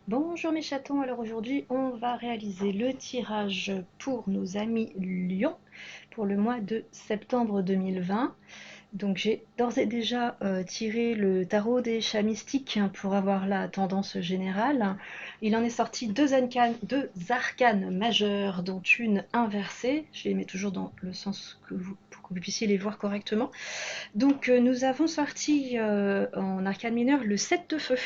Bonjour mes chatons, alors aujourd'hui on va réaliser le tirage pour nos amis Lions pour le mois de septembre 2020. Donc j'ai d'ores et déjà tiré le tarot des chats mystiques pour avoir la tendance générale. Il en est sorti deux arcanes majeures, dont une inversée. Je les mets toujours dans le sens pour que vous puissiez les voir correctement. Donc nous avons sorti en arcane mineure le 7 de feu.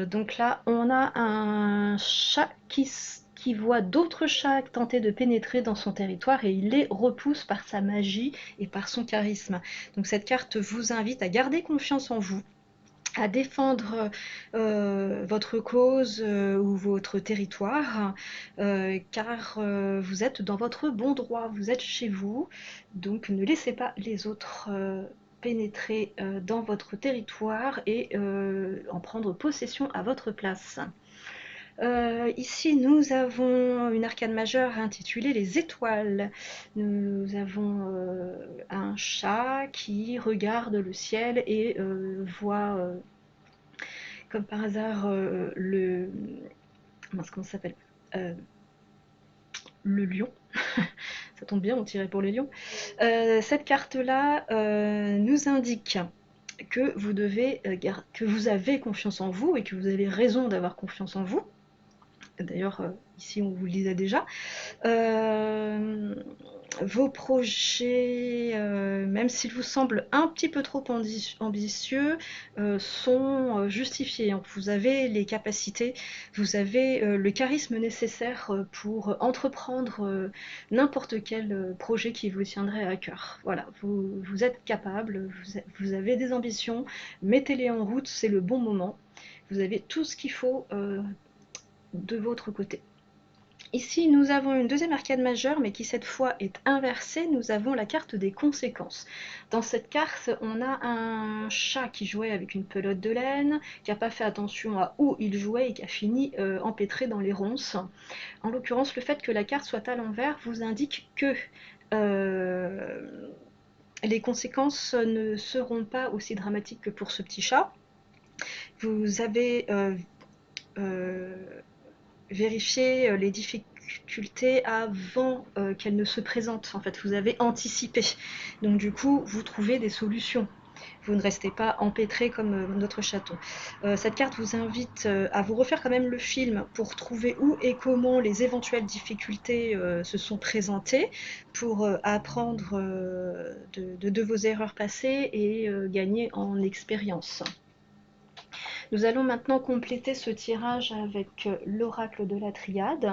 Donc là on a un chat qui voit d'autres chats tenter de pénétrer dans son territoire et il les repousse par sa magie et par son charisme. Donc cette carte vous invite à garder confiance en vous, à défendre votre cause ou votre territoire, car vous êtes dans votre bon droit, vous êtes chez vous, donc ne laissez pas les autres pénétrer dans votre territoire et en prendre possession à votre place. Ici, nous avons une arcane majeure intitulée Les Étoiles. Nous avons un chat qui regarde le ciel et voit, comme par hasard, comment ça s'appelle Euh, le lion. Ça tombe bien, on tirait pour les lions. Cette carte-là nous indique que vous avez confiance en vous et que vous avez raison d'avoir confiance en vous. D'ailleurs, ici on vous le disait déjà. Vos projets, même s'ils vous semblent un petit peu trop ambitieux, sont justifiés. Vous avez les capacités, vous avez le charisme nécessaire pour entreprendre n'importe quel projet qui vous tiendrait à cœur. Voilà, vous êtes capable, vous avez des ambitions, mettez-les en route, c'est le bon moment. Vous avez tout ce qu'il faut de votre côté. Ici, nous avons une deuxième arcane majeure, mais qui cette fois est inversée. Nous avons la carte des conséquences. Dans cette carte, on a un chat qui jouait avec une pelote de laine, qui n'a pas fait attention à où il jouait et qui a fini empêtré dans les ronces. En l'occurrence, le fait que la carte soit à l'envers vous indique que les conséquences ne seront pas aussi dramatiques que pour ce petit chat. Vous avez vérifié les difficultés avant qu'elles ne se présentent. En fait, vous avez anticipé. Donc du coup, vous trouvez des solutions. Vous ne restez pas empêtré comme notre chaton. Cette carte vous invite à vous refaire quand même le film pour trouver où et comment les éventuelles difficultés se sont présentées, pour apprendre de vos erreurs passées et gagner en expérience. Nous allons maintenant compléter ce tirage avec l'oracle de la triade.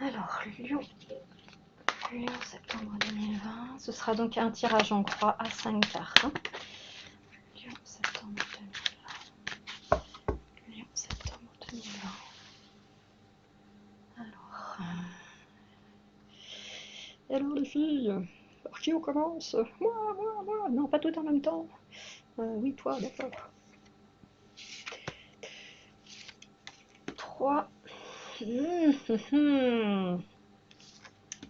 Alors, Lion, septembre 2020. Ce sera donc un tirage en croix à 5 cartes. Lion, septembre 2020. Lion, septembre 2020. Alors les filles, par qui on commence? Moi. Non, pas tout en même temps. Oui, toi, d'accord. 3.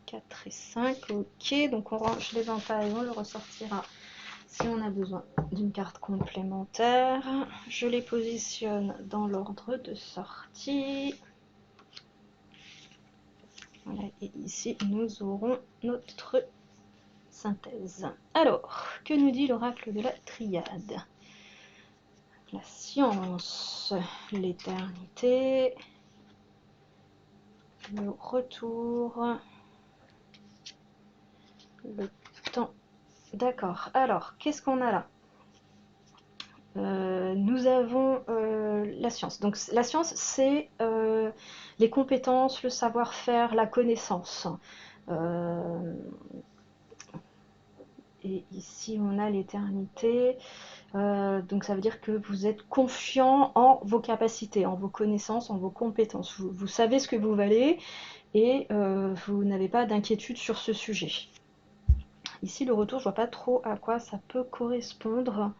4 et 5, ok, donc on range l'éventail, on le ressortira si on a besoin d'une carte complémentaire. Je les positionne dans l'ordre de sortie. Voilà, et ici nous aurons notre synthèse. Alors, que nous dit l'oracle de la triade? La science, l'éternité, le retour, le temps. D'accord, alors, qu'est-ce qu'on a là? Nous avons la science. Donc la science, c'est les compétences, le savoir-faire, la connaissance. Et ici, on a l'éternité. Donc ça veut dire que vous êtes confiant en vos capacités, en vos connaissances, en vos compétences. Vous savez ce que vous valez et vous n'avez pas d'inquiétude sur ce sujet. Ici, le retour, je vois pas trop à quoi ça peut correspondre.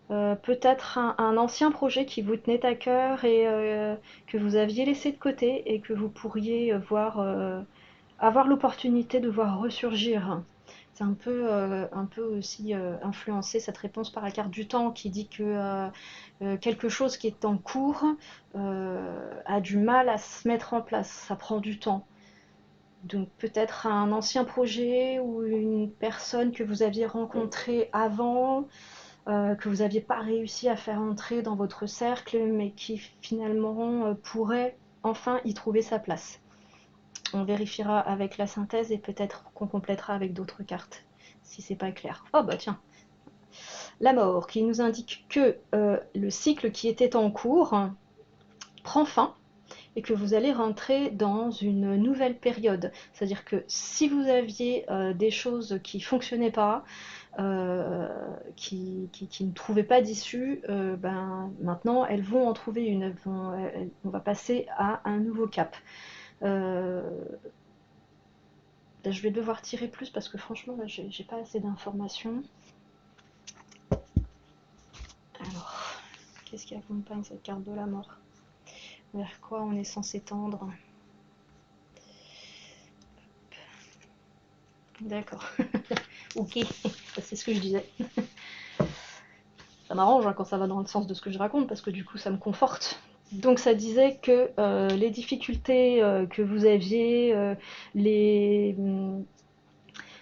Peut-être un ancien projet qui vous tenait à cœur et que vous aviez laissé de côté et que vous pourriez avoir l'opportunité de voir ressurgir. C'est un peu aussi influencé cette réponse par la carte du temps qui dit que quelque chose qui est en cours a du mal à se mettre en place, ça prend du temps. Donc peut-être un ancien projet ou une personne que vous aviez rencontrée avant, que vous n'aviez pas réussi à faire entrer dans votre cercle, mais qui finalement pourrait enfin y trouver sa place. On vérifiera avec la synthèse et peut-être qu'on complétera avec d'autres cartes, si c'est pas clair. Oh bah tiens, la mort qui nous indique que le cycle qui était en cours prend fin et que vous allez rentrer dans une nouvelle période. C'est-à-dire que si vous aviez des choses qui ne fonctionnaient pas, qui ne trouvaient pas d'issue, ben, maintenant elles vont en trouver une. On va passer à un nouveau cap. Je vais devoir tirer plus parce que franchement, là, j'ai pas assez d'informations. Alors, qu'est-ce qui accompagne cette carte de la mort? Vers quoi on est censé tendre? D'accord. Ok, c'est ce que je disais. Ça m'arrange hein, quand ça va dans le sens de ce que je raconte parce que du coup ça me conforte. Donc ça disait que les difficultés que vous aviez, les,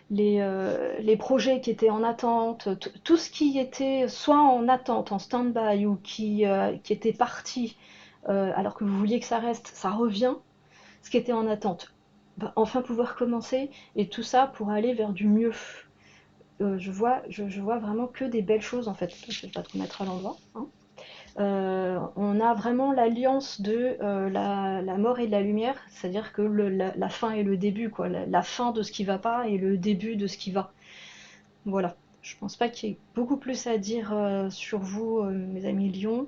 les projets qui étaient en attente, tout ce qui était soit en attente, en stand-by ou qui était parti alors que vous vouliez que ça reste, ça revient. Ce qui était en attente, bah, enfin pouvoir commencer et tout ça pour aller vers du mieux. Je vois vraiment que des belles choses en fait. Je vais pas te mettre à l'endroit. Hein. On a vraiment l'alliance de la mort et de la lumière, c'est-à-dire que la fin et le début, quoi. La fin de ce qui va pas et le début de ce qui va. Voilà. Je pense pas qu'il y ait beaucoup plus à dire sur vous, mes amis lions.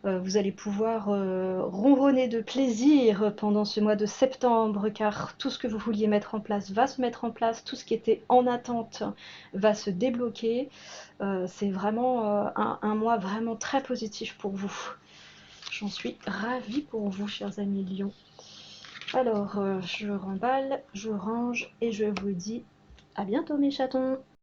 Vous allez pouvoir ronronner de plaisir pendant ce mois de septembre, car tout ce que vous vouliez mettre en place va se mettre en place, tout ce qui était en attente va se débloquer. C'est vraiment un mois vraiment très positif pour vous. J'en suis ravie pour vous, chers amis lions. Alors, je remballe, je range et je vous dis à bientôt mes chatons.